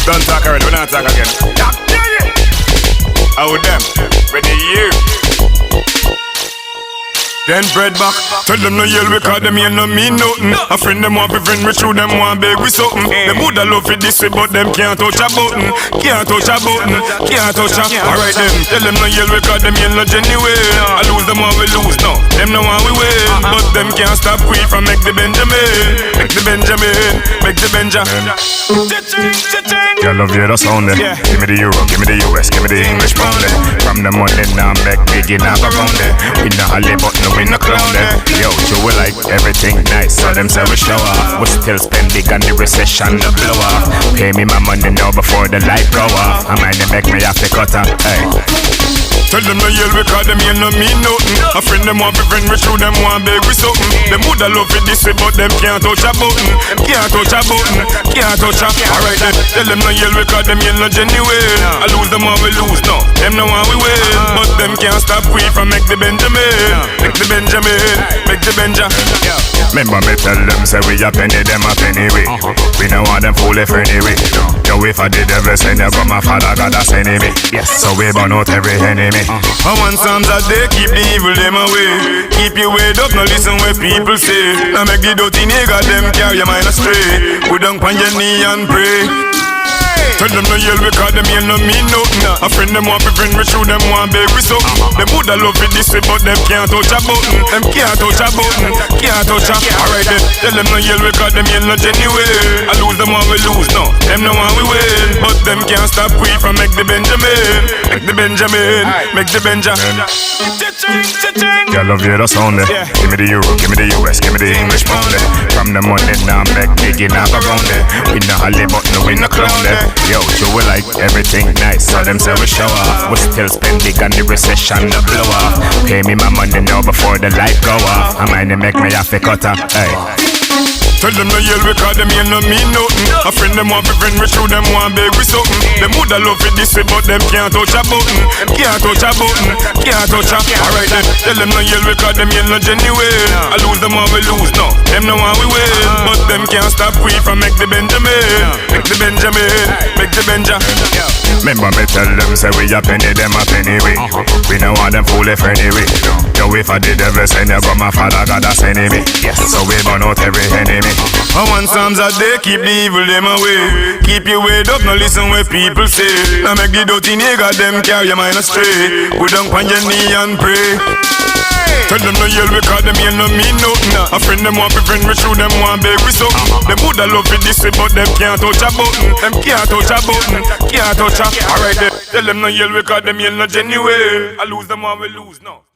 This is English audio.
Don't talk already, we not talk again. How them? Ready you? Then bread back, tell them no yell because them yell no mean nothing. A friend them want be friend with you, them want beg with something. Them woulda love it this way, but them can't touch a button. Can't touch a button, can't touch a. Alright then, tell them no yell because them yell no genuine. I lose them want we lose, no, them no want we win. But them can't stop we from make the Benjamin. Make the Benjamin, make the Benjamin. Girl, love you the sound there. Give me the euro, give me the US, give me the English pound there. From the money now make big in a pound there. We no holly but no we no clown there. Yo, you will like everything nice, so them say we show off. We still spend big on the recession, the blow off. Pay me my money now before the light blow off. I might make me have to cut off, hey. Tell them no yell because them yell no mean nothing. A friend them want be friend with you, them want beg with something. Them woulda love it this way, but them can't touch a button. Can't touch a button, can't touch a. Alright then, tell them no yell because them yell no genuine. I lose them want we lose, no, them no want we win. But them can't stop we from make the Benjamin. Make the Benjamin, make the Benjamin. Remember me tell them say we a penny, them a penny we. We no want them fool if anyway. Yo, if I did ever send you from my father, God a send me. Yes, so we burn out every enemy. I want Psalms a day, keep the evil them away. Keep your way up, no listen what people say. Now make the dirty nigga them carry your mind astray. Put down on your knee and pray. Tell them no yell because them yell no mean nothing. A friend them want be friend with you, them want beg with something. Them woulda love it this way, but them can't touch a button. Them can't touch a button, can't touch a. Alright then, tell them no yell because them yell no genuine. I lose them want we lose, no, them no want we win. But them can't stop we from make the Benjamin. Make the Benjamin, make the Benjamin. Girl, love you the sound there. Give me the euro, give me the US, give me the English pound there. From the money now make big in a pound there. We no holly but no we no clown there. Yo, you will like everything nice, so them say we show off. We still spend big on the recession, the blow off. Pay me my money now before the light go off. I might make me have to cut off, hey. Tell them no yell because them yell no mean nothing. A friend them want be friend with you, them want beg with something. Them woulda love it this way, but them can't touch a button. Can't touch a button, can't touch a. Alright then, tell them no yell because them yell no genuine. I lose them want we lose, no, them no want we win. But them can't stop we from make the Benjamin. Make the Benjamin, make the Benjamin. Remember me tell them say we a penny, them a penny we. We no want them fool if anyway. Yo, if I did ever send you from my father, God a send me. Yes, so we burn out every enemy. I want Psalms a day, keep the evil them away. Keep your way up, no listen what people say. Now make the dirty nigga them carry your mind astray. Put down on your knee and pray. Tell them no yell because them yell no mean nothing. A friend them want be friend with you, them want beg with something. Them woulda love it this way, but them can't touch a button. Them can't touch a button, can't touch a. Alright then, tell them no yell because them yell no genuine. I lose them want we lose, no.